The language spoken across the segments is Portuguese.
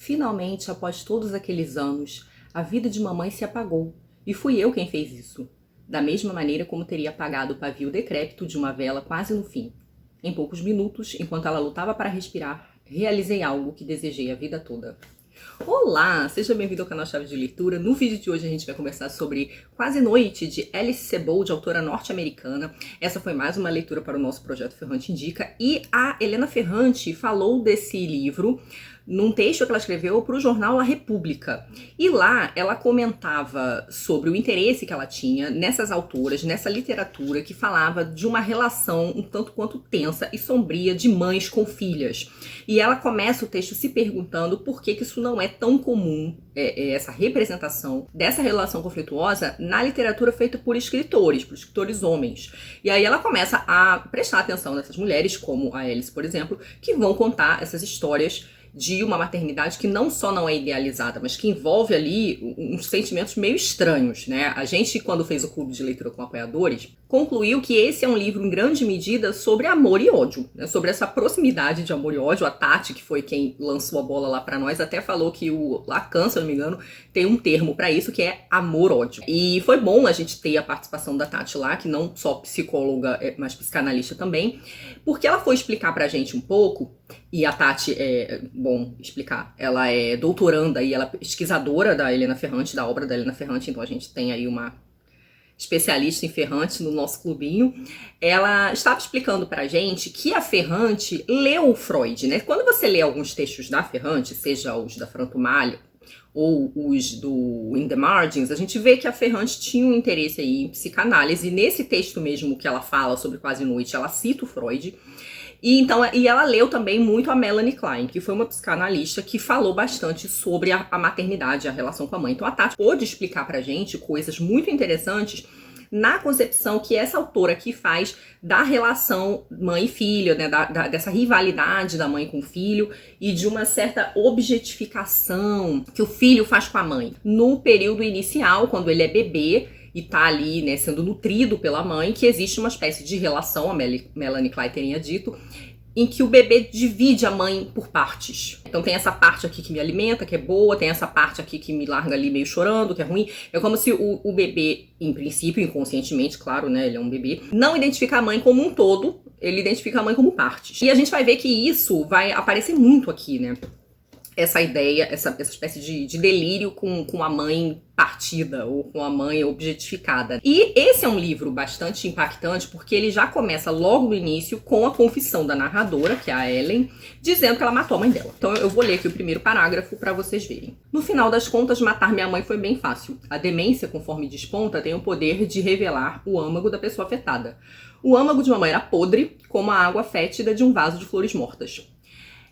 Finalmente, após todos aqueles anos, a vida de mamãe se apagou. E fui eu quem fez isso. Da mesma maneira como teria apagado o pavio decrépito de uma vela quase no fim. Em poucos minutos, enquanto ela lutava para respirar, realizei algo que desejei a vida toda. Olá, seja bem-vindo ao canal Chave de Leitura. No vídeo de hoje a gente vai conversar sobre Quase Noite, de Alice Sebold, autora norte-americana. Essa foi mais uma leitura para o nosso projeto Ferrante Indica. E a Helena Ferrante falou desse livro num texto que ela escreveu para o jornal A República. E lá ela comentava sobre o interesse que ela tinha nessas autoras, nessa literatura que falava de uma relação um tanto quanto tensa e sombria de mães com filhas. E ela começa o texto se perguntando por que isso não é tão comum, essa representação dessa relação conflituosa na literatura feita por escritores homens. E aí ela começa a prestar atenção nessas mulheres, como a Alice, por exemplo, que vão contar essas histórias de uma maternidade que não só não é idealizada, mas que envolve ali uns sentimentos meio estranhos, né? A gente, quando fez o clube de leitura com apoiadores, concluiu que esse é um livro, em grande medida, sobre amor e ódio, né? Sobre essa proximidade de amor e ódio. A Tati, que foi quem lançou a bola lá pra nós, até falou que o Lacan, se eu não me engano, tem um termo pra isso, que é amor-ódio. E foi bom a gente ter a participação da Tati lá, que não só psicóloga, mas psicanalista também, porque ela foi explicar pra gente um pouco. E a Tati bom explicar, ela é doutoranda e ela é pesquisadora da Helena Ferrante, da obra da Helena Ferrante, então a gente tem aí uma especialista em Ferrante no nosso clubinho. Ela estava explicando pra gente que a Ferrante leu o Freud, né? Quando você lê alguns textos da Ferrante, seja os da Frantumalha ou os do In the Margins, a gente vê que a Ferrante tinha um interesse aí em psicanálise. E nesse texto mesmo que ela fala sobre Quase Noite, ela cita o Freud. E ela leu também muito a Melanie Klein, que foi uma psicanalista que falou bastante sobre a maternidade, a relação com a mãe. Então a Tati pôde explicar pra gente coisas muito interessantes na concepção que essa autora aqui faz da relação mãe e filho, né, dessa rivalidade da mãe com o filho e de uma certa objetificação que o filho faz com a mãe. No período inicial, quando ele é bebê, e tá ali, né, sendo nutrido pela mãe, que existe uma espécie de relação, a Melanie Klein teria dito, em que o bebê divide a mãe por partes. Então tem essa parte aqui que me alimenta, que é boa, tem essa parte aqui que me larga ali meio chorando, que é ruim. É como se o bebê, em princípio, inconscientemente, claro, né, ele é um bebê, não identifica a mãe como um todo, ele identifica a mãe como partes. E a gente vai ver que isso vai aparecer muito aqui, né? Essa ideia, essa espécie de delírio com a mãe partida ou com a mãe objetificada. E esse é um livro bastante impactante porque ele já começa logo no início com a confissão da narradora, que é a Ellen, dizendo que ela matou a mãe dela. Então eu vou ler aqui o primeiro parágrafo para vocês verem. No final das contas, matar minha mãe foi bem fácil. A demência, conforme desponta, tem o poder de revelar o âmago da pessoa afetada. O âmago de mamãe era podre, como a água fétida de um vaso de flores mortas.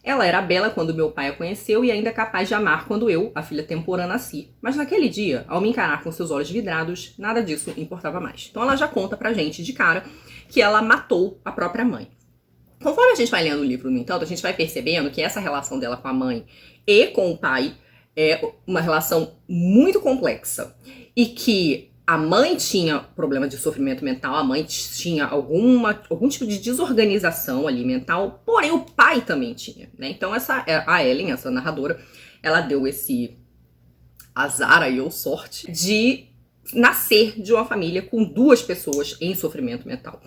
Ela era bela quando meu pai a conheceu e ainda capaz de amar quando eu, a filha temporã, nasci. Mas naquele dia, ao me encarar com seus olhos vidrados, nada disso importava mais. Então ela já conta pra gente de cara que ela matou a própria mãe. Conforme a gente vai lendo o livro, no entanto, a gente vai percebendo que essa relação dela com a mãe e com o pai é uma relação muito complexa. E que a mãe tinha problema de sofrimento mental, a mãe tinha algum tipo de desorganização ali mental, porém o pai também tinha, né? Então a Ellen, essa narradora, ela deu esse azar aí, ou sorte, de nascer de uma família com duas pessoas em sofrimento mental.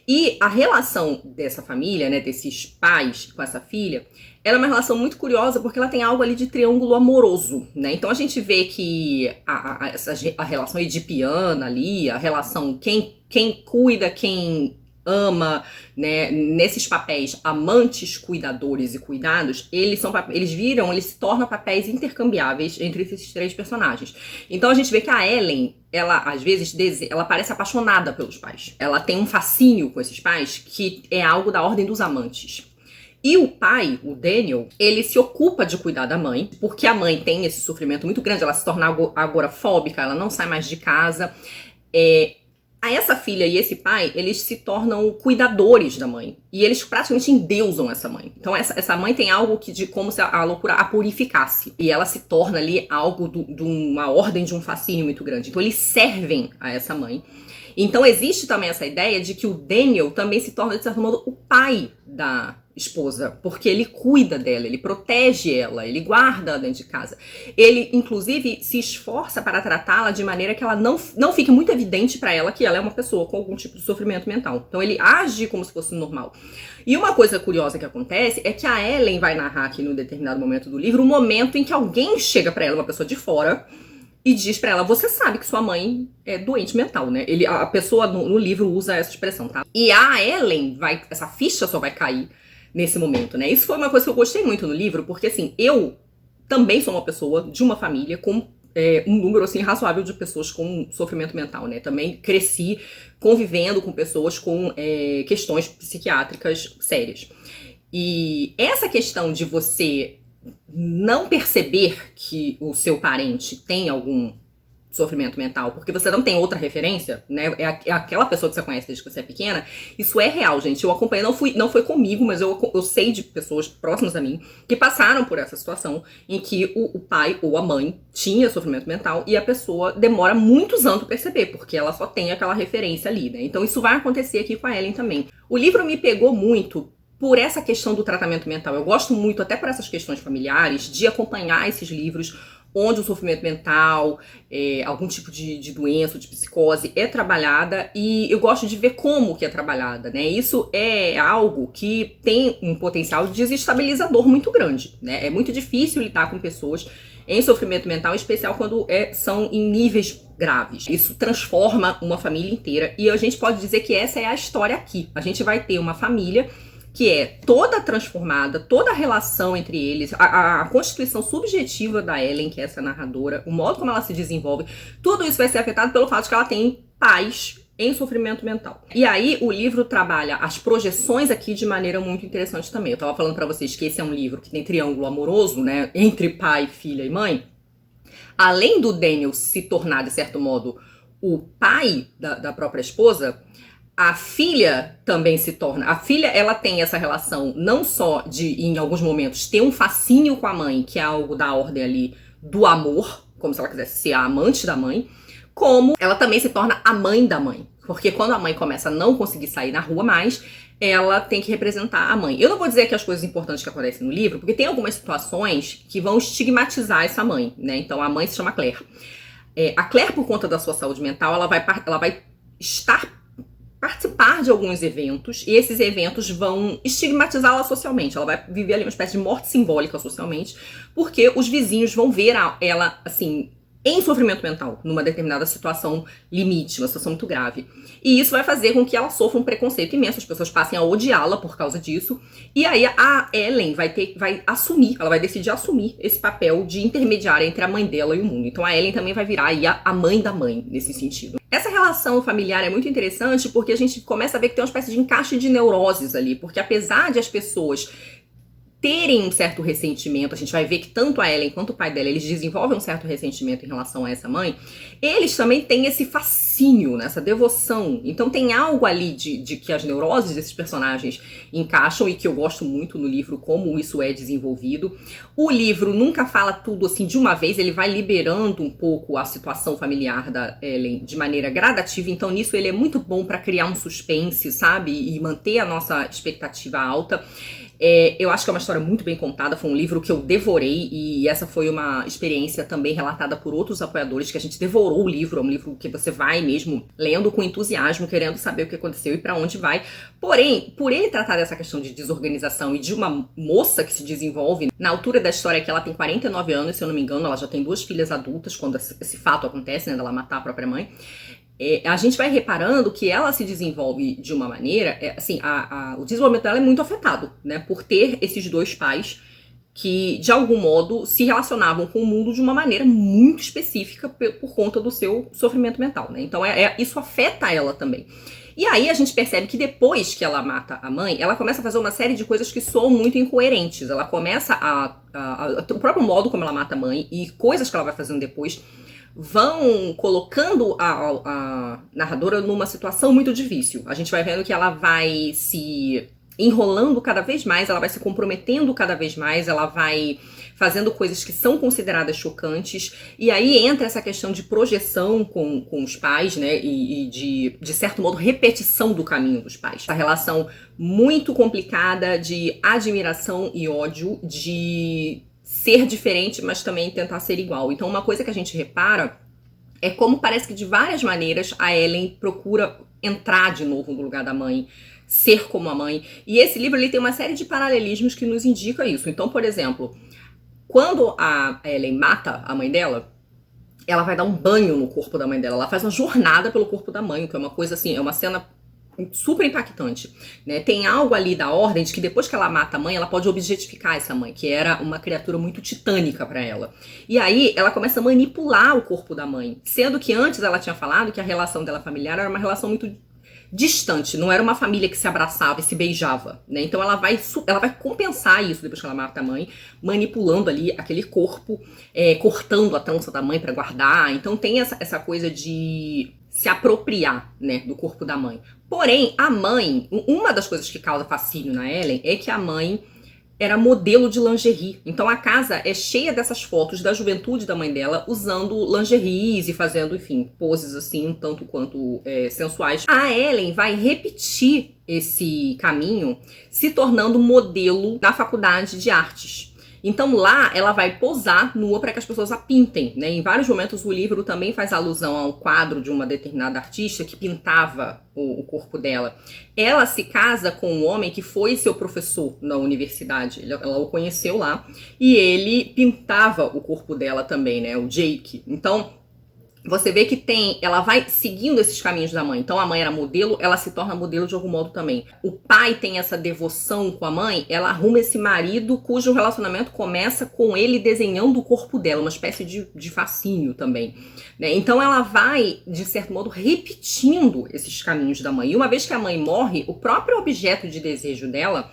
E a relação dessa família, né, desses pais com essa filha, ela é uma relação muito curiosa porque ela tem algo ali de triângulo amoroso, né? Então a gente vê que a relação edipiana ali, a relação quem cuida, quem ama, né, nesses papéis amantes, cuidadores e cuidados, eles se tornam papéis intercambiáveis entre esses três personagens. Então a gente vê que a Ellen, ela às vezes ela parece apaixonada pelos pais. Ela tem um fascínio com esses pais que é algo da ordem dos amantes. E o pai, o Daniel, ele se ocupa de cuidar da mãe, porque a mãe tem esse sofrimento muito grande, ela se torna agorafóbica, ela não sai mais de casa. A essa filha e esse pai, eles se tornam cuidadores da mãe. E eles praticamente endeusam essa mãe. Então essa mãe tem algo de como se a loucura a purificasse. E ela se torna ali algo de uma ordem de um fascínio muito grande. Então eles servem a essa mãe. Então existe também essa ideia de que o Daniel também se torna, de certo modo, o pai da esposa, porque ele cuida dela, ele protege ela, ele guarda ela dentro de casa. Ele, inclusive, se esforça para tratá-la de maneira que ela não fique muito evidente para ela que ela é uma pessoa com algum tipo de sofrimento mental. Então ele age como se fosse normal. E uma coisa curiosa que acontece é que a Ellen vai narrar aqui num determinado momento do livro, um momento em que alguém chega para ela, uma pessoa de fora, e diz pra ela, você sabe que sua mãe é doente mental, né? A pessoa no livro usa essa expressão, tá? E a Ellen essa ficha só vai cair nesse momento, né? Isso foi uma coisa que eu gostei muito no livro, porque assim, eu também sou uma pessoa de uma família com um número assim razoável de pessoas com sofrimento mental, né? Também cresci convivendo com pessoas com questões psiquiátricas sérias. E essa questão de você não perceber que o seu parente tem algum sofrimento mental, porque você não tem outra referência, né? É aquela pessoa que você conhece desde que você é pequena. Isso é real, gente. Eu acompanhei, não foi comigo, mas eu sei de pessoas próximas a mim que passaram por essa situação em que o pai ou a mãe tinha sofrimento mental e a pessoa demora muitos anos pra perceber, porque ela só tem aquela referência ali, né? Então isso vai acontecer aqui com a Ellen também. O livro me pegou muito por essa questão do tratamento mental. Eu gosto muito, até por essas questões familiares, de acompanhar esses livros onde o sofrimento mental, algum tipo de doença, de psicose é trabalhada, e eu gosto de ver como que é trabalhada, né? Isso é algo que tem um potencial desestabilizador muito grande, né? É muito difícil lidar com pessoas em sofrimento mental, em especial quando são em níveis graves. Isso transforma uma família inteira, e a gente pode dizer que essa é a história aqui. A gente vai ter uma família que é toda transformada, toda a relação entre eles, a constituição subjetiva da Ellen, que é essa narradora, o modo como ela se desenvolve, tudo isso vai ser afetado pelo fato de que ela tem pais em sofrimento mental. E aí o livro trabalha as projeções aqui de maneira muito interessante também. Eu tava falando pra vocês que esse é um livro que tem triângulo amoroso, né, entre pai, filha e mãe. Além do Daniel se tornar, de certo modo, o pai da própria esposa, a filha também se torna... A filha, ela tem essa relação não só de, em alguns momentos, ter um fascínio com a mãe, que é algo da ordem ali do amor, como se ela quisesse ser a amante da mãe, como ela também se torna a mãe da mãe. Porque quando a mãe começa a não conseguir sair na rua mais, ela tem que representar a mãe. Eu não vou dizer aqui as coisas importantes que acontecem no livro, porque tem algumas situações que vão estigmatizar essa mãe, né? Então a mãe se chama Claire. A Claire, por conta da sua saúde mental, ela vai participar de alguns eventos, e esses eventos vão estigmatizá-la socialmente. Ela vai viver ali uma espécie de morte simbólica socialmente, porque os vizinhos vão ver ela, assim, em sofrimento mental, numa determinada situação limite, uma situação muito grave. E isso vai fazer com que ela sofra um preconceito imenso, as pessoas passem a odiá-la por causa disso. E aí a Ellen vai assumir, ela vai decidir assumir esse papel de intermediária entre a mãe dela e o mundo. Então a Ellen também vai virar aí a mãe da mãe, nesse sentido. Essa relação familiar é muito interessante porque a gente começa a ver que tem uma espécie de encaixe de neuroses ali, porque apesar de as pessoas terem um certo ressentimento, a gente vai ver que tanto a Ellen quanto o pai dela, eles desenvolvem um certo ressentimento em relação a essa mãe, eles também têm esse fascínio, né, essa devoção. Então tem algo ali de que as neuroses desses personagens encaixam e que eu gosto muito no livro, como isso é desenvolvido. O livro nunca fala tudo assim de uma vez, ele vai liberando um pouco a situação familiar da Ellen de maneira gradativa, então nisso ele é muito bom para criar um suspense, sabe, e manter a nossa expectativa alta. Eu acho que é uma história muito bem contada, foi um livro que eu devorei, e essa foi uma experiência também relatada por outros apoiadores, que a gente devorou o livro. É um livro que você vai mesmo lendo com entusiasmo, querendo saber o que aconteceu e pra onde vai. Porém, por ele tratar dessa questão de desorganização e de uma moça que se desenvolve, na altura da história que ela tem 49 anos, se eu não me engano, ela já tem 2 filhas adultas quando esse fato acontece, né, dela matar a própria mãe. A gente vai reparando que ela se desenvolve de uma maneira, assim, o desenvolvimento dela é muito afetado, né, por ter esses 2 pais que, de algum modo, se relacionavam com o mundo de uma maneira muito específica por conta do seu sofrimento mental, né, então isso afeta ela também. E aí a gente percebe que depois que ela mata a mãe, ela começa a fazer uma série de coisas que soam muito incoerentes. Ela começa o próprio modo como ela mata a mãe e coisas que ela vai fazendo depois vão colocando a narradora numa situação muito difícil. A gente vai vendo que ela vai se enrolando cada vez mais, ela vai se comprometendo cada vez mais, ela vai fazendo coisas que são consideradas chocantes, e aí entra essa questão de projeção com os pais, né, e de certo modo, repetição do caminho dos pais. Essa relação muito complicada de admiração e ódio, de ser diferente, mas também tentar ser igual. Então, uma coisa que a gente repara é como parece que de várias maneiras a Ellen procura entrar de novo no lugar da mãe, ser como a mãe. E esse livro ele tem uma série de paralelismos que nos indica isso. Então, por exemplo, quando a Ellen mata a mãe dela, ela vai dar um banho no corpo da mãe dela. Ela faz uma jornada pelo corpo da mãe, que é uma coisa assim, é uma cena super impactante, né? Tem algo ali da ordem de que depois que ela mata a mãe, ela pode objetificar essa mãe, que era uma criatura muito titânica pra ela. E aí ela começa a manipular o corpo da mãe, sendo que antes ela tinha falado que a relação dela familiar era uma relação muito distante, não era uma família que se abraçava e se beijava, né? Então ela vai compensar isso depois que ela mata a mãe, manipulando ali aquele corpo, cortando a trança da mãe pra guardar. Então tem essa coisa de se apropriar, né, do corpo da mãe. Porém, a mãe, uma das coisas que causa fascínio na Ellen é que a mãe era modelo de lingerie. Então a casa é cheia dessas fotos da juventude da mãe dela usando lingeries e fazendo, enfim, poses assim, um tanto quanto sensuais. A Ellen vai repetir esse caminho se tornando modelo na faculdade de artes. Então lá ela vai posar nua para que as pessoas a pintem, né? Em vários momentos o livro também faz alusão a um quadro de uma determinada artista que pintava o corpo dela. Ela se casa com um homem que foi seu professor na universidade. Ela o conheceu lá e ele pintava o corpo dela também, né? O Jake. Então você vê que ela vai seguindo esses caminhos da mãe. Então a mãe era modelo, ela se torna modelo de algum modo também. O pai tem essa devoção com a mãe, ela arruma esse marido cujo relacionamento começa com ele desenhando o corpo dela, uma espécie de fascínio também, né? Então ela vai, de certo modo, repetindo esses caminhos da mãe. E uma vez que a mãe morre, o próprio objeto de desejo dela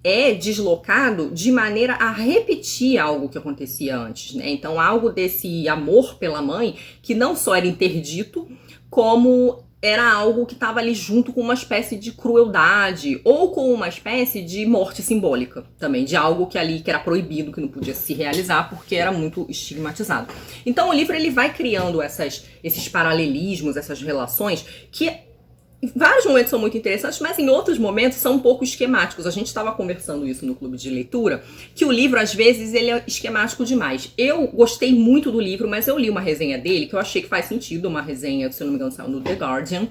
é deslocado de maneira a repetir algo que acontecia antes, né? Então, algo desse amor pela mãe que não só era interdito, como era algo que estava ali junto com uma espécie de crueldade ou com uma espécie de morte simbólica também, de algo que era proibido, que não podia se realizar porque era muito estigmatizado. Então, o livro ele vai criando esses paralelismos, essas relações que em vários momentos são muito interessantes, mas em outros momentos são um pouco esquemáticos. A gente estava conversando isso no clube de leitura, que o livro, às vezes, ele é esquemático demais. Eu gostei muito do livro, mas eu li uma resenha dele que eu achei que faz sentido, uma resenha, se eu não me engano, saiu no The Guardian,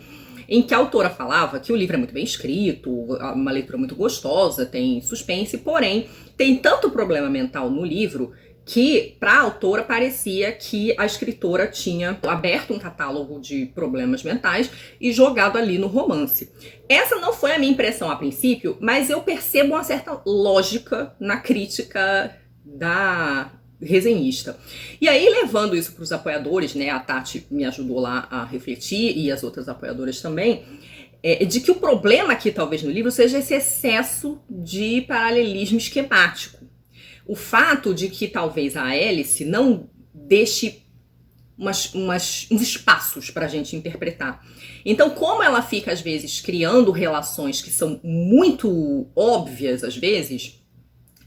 em que a autora falava que o livro é muito bem escrito, uma leitura muito gostosa, tem suspense, porém, tem tanto problema mental no livro que para a autora parecia que a escritora tinha aberto um catálogo de problemas mentais e jogado ali no romance. Essa não foi a minha impressão a princípio, mas eu percebo uma certa lógica na crítica da resenhista. E aí, levando isso para os apoiadores, né, a Tati me ajudou lá a refletir e as outras apoiadoras também, de que o problema aqui, talvez, no livro, seja esse excesso de paralelismo esquemático. O fato de que talvez a Alice não deixe uns espaços para a gente interpretar. Então, como ela fica, às vezes, criando relações que são muito óbvias, às vezes,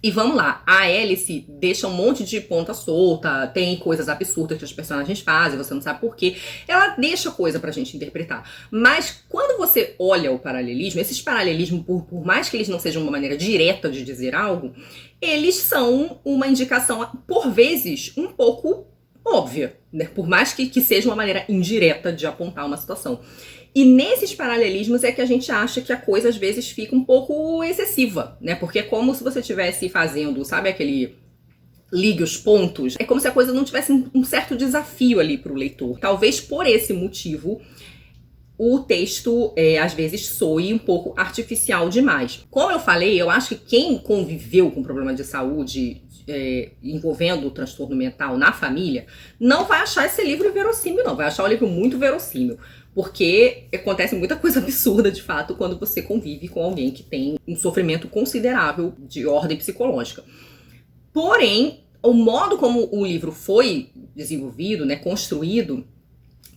e vamos lá, a Alice deixa um monte de ponta solta, tem coisas absurdas que os personagens fazem, você não sabe por quê. Ela deixa coisa pra gente interpretar. Mas quando você olha o paralelismo, esses paralelismos, por mais que eles não sejam uma maneira direta de dizer algo, eles são uma indicação, por vezes, um pouco óbvia, né? Por mais que seja uma maneira indireta de apontar uma situação. E nesses paralelismos é que a gente acha que a coisa às vezes fica um pouco excessiva, né? Porque é como se você estivesse fazendo, sabe aquele ligue os pontos? É como se a coisa não tivesse um certo desafio ali para o leitor. Talvez por esse motivo o texto às vezes soe um pouco artificial demais. Como eu falei, eu acho que quem conviveu com problema de saúde envolvendo o transtorno mental na família não vai achar esse livro verossímil, não. Vai achar o livro muito verossímil. Porque acontece muita coisa absurda, de fato, quando você convive com alguém que tem um sofrimento considerável de ordem psicológica. Porém, o modo como o livro foi desenvolvido, né, construído,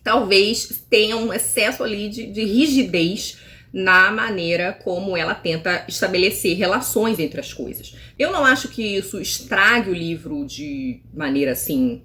talvez tenha um excesso ali de rigidez na maneira como ela tenta estabelecer relações entre as coisas. Eu não acho que isso estrague o livro de maneira assim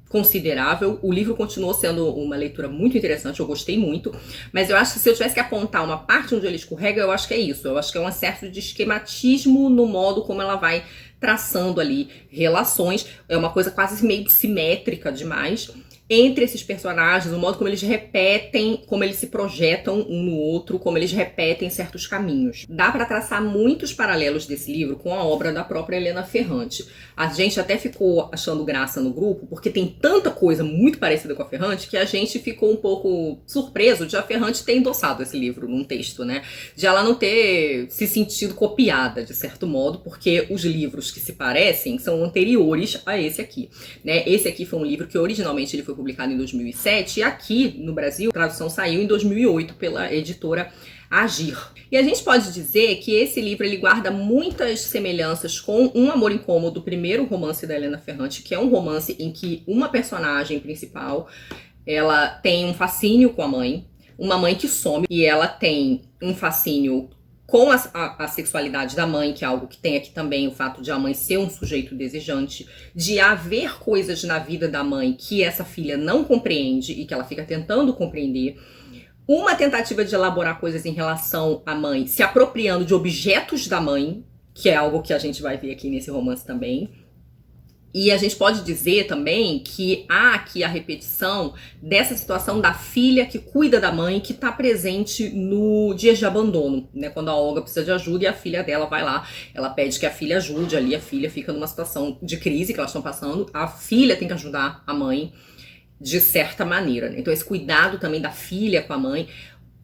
considerável. O livro continuou sendo uma leitura muito interessante, eu gostei muito, mas eu acho que se eu tivesse que apontar uma parte onde ele escorrega, eu acho que é isso. Eu acho que é um excesso de esquematismo no modo como ela vai traçando ali relações. É uma coisa quase meio simétrica demais entre esses personagens, o modo como eles repetem, como eles se projetam um no outro, como eles repetem certos caminhos. Dá para traçar muitos paralelos desse livro com a obra da própria Helena Ferrante. A gente até ficou achando graça no grupo, porque tem tanta coisa muito parecida com a Ferrante, que a gente ficou um pouco surpreso de a Ferrante ter endossado esse livro num texto, né? De ela não ter se sentido copiada, de certo modo, porque os livros que se parecem são anteriores a esse aqui, né? Esse aqui foi um livro que originalmente ele foi publicado em 2007 e aqui no Brasil a tradução saiu em 2008 pela editora Agir. E a gente pode dizer que esse livro ele guarda muitas semelhanças com Um Amor Incômodo, o primeiro romance da Helena Ferrante, que é um romance em que uma personagem principal ela tem um fascínio com a mãe, uma mãe que some, e ela tem um fascínio com a sexualidade da mãe, que é algo que tem aqui também, o fato de a mãe ser um sujeito desejante, de haver coisas na vida da mãe que essa filha não compreende e que ela fica tentando compreender. Uma tentativa de elaborar coisas em relação à mãe, se apropriando de objetos da mãe, que é algo que a gente vai ver aqui nesse romance também. E a gente pode dizer também que há aqui a repetição dessa situação da filha que cuida da mãe, que está presente no Dias de Abandono, né? Quando a Olga precisa de ajuda e a filha dela vai lá, ela pede que a filha ajude ali, a filha fica numa situação de crise que elas estão passando, a filha tem que ajudar a mãe de certa maneira, né? Então esse cuidado também da filha com a mãe.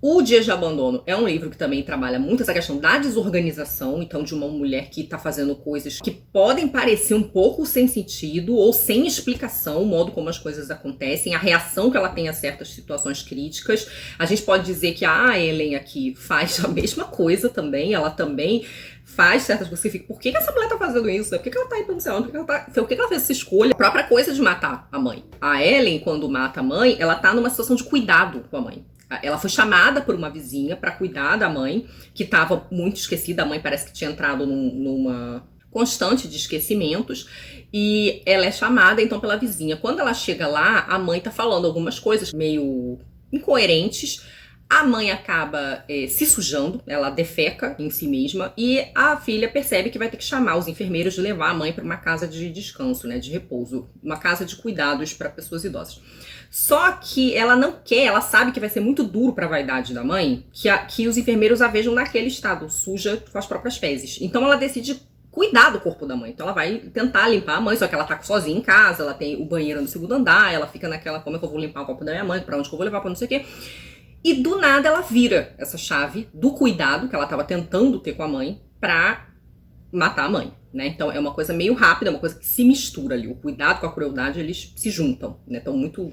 O Dias de Abandono é um livro que também trabalha muito essa questão da desorganização, então de uma mulher que está fazendo coisas que podem parecer um pouco sem sentido ou sem explicação, o modo como as coisas acontecem, a reação que ela tem a certas situações críticas. A gente pode dizer que a Ellen aqui faz a mesma coisa também, ela também faz certas coisas que fica, por que essa mulher tá fazendo isso? Por que ela tá indo pro céu? Por que ela fez essa escolha? A própria coisa de matar a mãe. A Ellen, quando mata a mãe, ela tá numa situação de cuidado com a mãe. Ela foi chamada por uma vizinha para cuidar da mãe, que estava muito esquecida. A mãe parece que tinha entrado numa constante de esquecimentos. E ela é chamada, então, pela vizinha. Quando ela chega lá, a mãe tá falando algumas coisas meio incoerentes. A mãe acaba se sujando, ela defeca em si mesma. E a filha percebe que vai ter que chamar os enfermeiros de levar a mãe para uma casa de descanso, né, de repouso. Uma casa de cuidados para pessoas idosas. Só que ela não quer, ela sabe que vai ser muito duro para a vaidade da mãe que os enfermeiros a vejam naquele estado, suja com as próprias fezes. Então ela decide cuidar do corpo da mãe. Então ela vai tentar limpar a mãe, só que ela tá sozinha em casa, ela tem o banheiro no segundo andar, ela fica naquela, como é que eu vou limpar o corpo da minha mãe, pra onde que eu vou levar, pra não sei o quê. E do nada ela vira essa chave do cuidado que ela tava tentando ter com a mãe pra matar a mãe, né? Então é uma coisa meio rápida, é uma coisa que se mistura ali. O cuidado com a crueldade, eles se juntam, né? Estão muito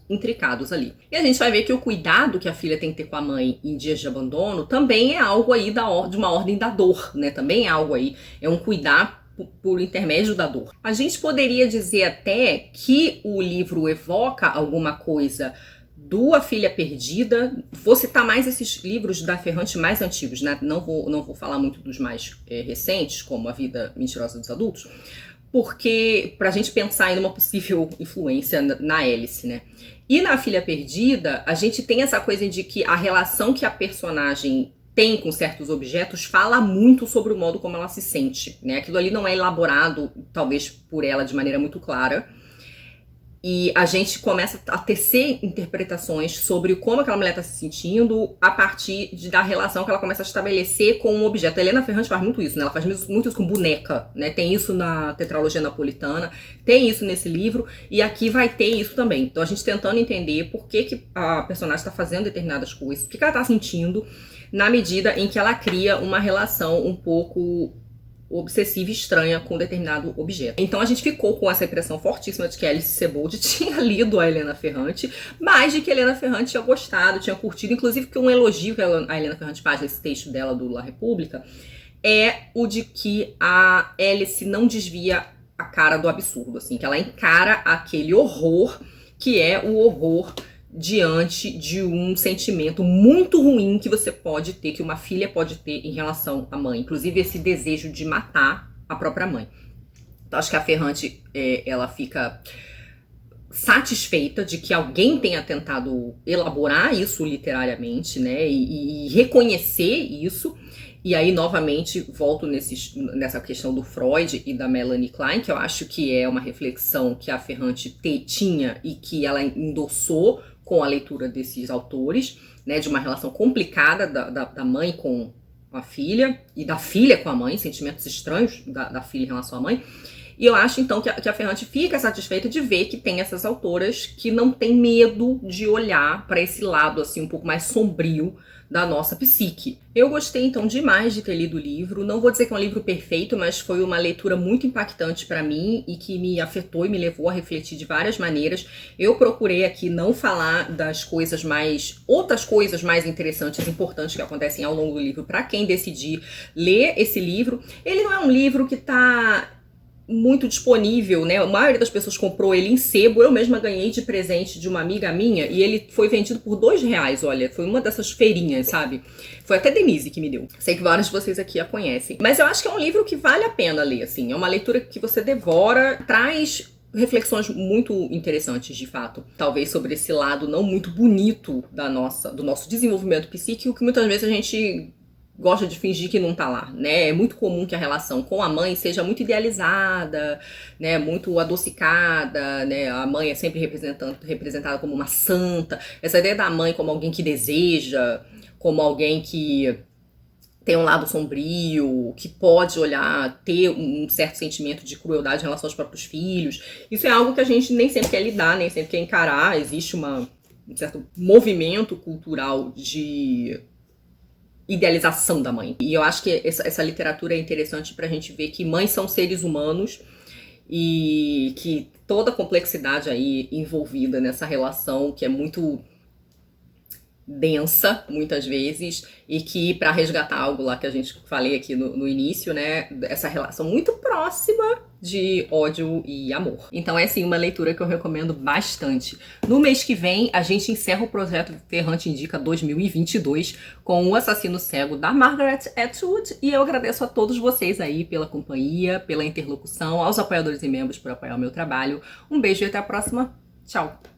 intricados ali. E a gente vai ver que o cuidado que a filha tem que ter com a mãe em dias de abandono também é algo aí de uma ordem da dor, né? Também é algo aí, é um cuidar por intermédio da dor. A gente poderia dizer até que o livro evoca alguma coisa do A Filha Perdida. Vou citar mais esses livros da Ferrante mais antigos, né? Não vou falar muito dos mais recentes, como A Vida Mentirosa dos Adultos, porque pra gente pensar em uma possível influência na Alice, né? E na Filha Perdida, a gente tem essa coisa de que a relação que a personagem tem com certos objetos fala muito sobre o modo como ela se sente, né? Aquilo ali não é elaborado, talvez, por ela de maneira muito clara. E a gente começa a tecer interpretações sobre como aquela mulher está se sentindo a partir da relação que ela começa a estabelecer com um objeto. A Helena Ferrante faz muito isso, né? Ela faz muito isso com boneca, né? Tem isso na tetralogia napolitana, tem isso nesse livro, e aqui vai ter isso também. Então a gente tentando entender por que a personagem está fazendo determinadas coisas, o que ela está sentindo, na medida em que ela cria uma relação um pouco obsessiva e estranha com determinado objeto. Então a gente ficou com essa impressão fortíssima de que Alice Sebold tinha lido a Helena Ferrante, mas de que a Helena Ferrante tinha gostado, tinha curtido, inclusive que um elogio que a Helena Ferrante faz nesse texto dela do La República é o de que a Alice não desvia a cara do absurdo, assim, que ela encara aquele horror que é o horror diante de um sentimento muito ruim que você pode ter, que uma filha pode ter em relação à mãe. Inclusive esse desejo de matar a própria mãe. Então acho que a Ferrante, ela fica satisfeita de que alguém tenha tentado elaborar isso literariamente, né, e reconhecer isso. E aí, novamente, volto nessa questão do Freud e da Melanie Klein, que eu acho que é uma reflexão que a Ferrante tinha e que ela endossou com a leitura desses autores, né, de uma relação complicada da mãe com a filha e da filha com a mãe, sentimentos estranhos da filha em relação à mãe. E eu acho, então, que a Ferrante fica satisfeita de ver que tem essas autoras que não tem medo de olhar para esse lado, assim, um pouco mais sombrio da nossa psique. Eu gostei, então, demais de ter lido o livro. Não vou dizer que é um livro perfeito, mas foi uma leitura muito impactante para mim e que me afetou e me levou a refletir de várias maneiras. Eu procurei aqui não falar das coisas outras coisas mais interessantes e importantes que acontecem ao longo do livro para quem decidir ler esse livro. Ele não é um livro que está muito disponível, né? A maioria das pessoas comprou ele em sebo. Eu mesma ganhei de presente de uma amiga minha e ele foi vendido por R$2, olha. Foi uma dessas feirinhas, sabe? Foi até Denise que me deu. Sei que vários de vocês aqui a conhecem. Mas eu acho que é um livro que vale a pena ler, assim. É uma leitura que você devora, traz reflexões muito interessantes, de fato. Talvez sobre esse lado não muito bonito do nosso desenvolvimento psíquico, que muitas vezes a gente gosta de fingir que não tá lá, né? É muito comum que a relação com a mãe seja muito idealizada, né? Muito adocicada, né? A mãe é sempre representada como uma santa. Essa ideia da mãe como alguém que deseja, como alguém que tem um lado sombrio, que pode olhar, ter um certo sentimento de crueldade em relação aos próprios filhos. Isso é algo que a gente nem sempre quer lidar, nem sempre quer encarar. Existe um certo movimento cultural de idealização da mãe. E eu acho que essa literatura é interessante pra gente ver que mães são seres humanos e que toda a complexidade aí envolvida nessa relação, que é muito densa, muitas vezes, e que para resgatar algo lá que a gente falei aqui no início, né, essa relação muito próxima de ódio e amor. Então é assim uma leitura que eu recomendo bastante. No mês que vem a gente encerra o projeto Ferrante Indica 2022 com O Assassino Cego da Margaret Atwood, e eu agradeço a todos vocês aí pela companhia, pela interlocução, aos apoiadores e membros por apoiar o meu trabalho. Um beijo e até a próxima. Tchau!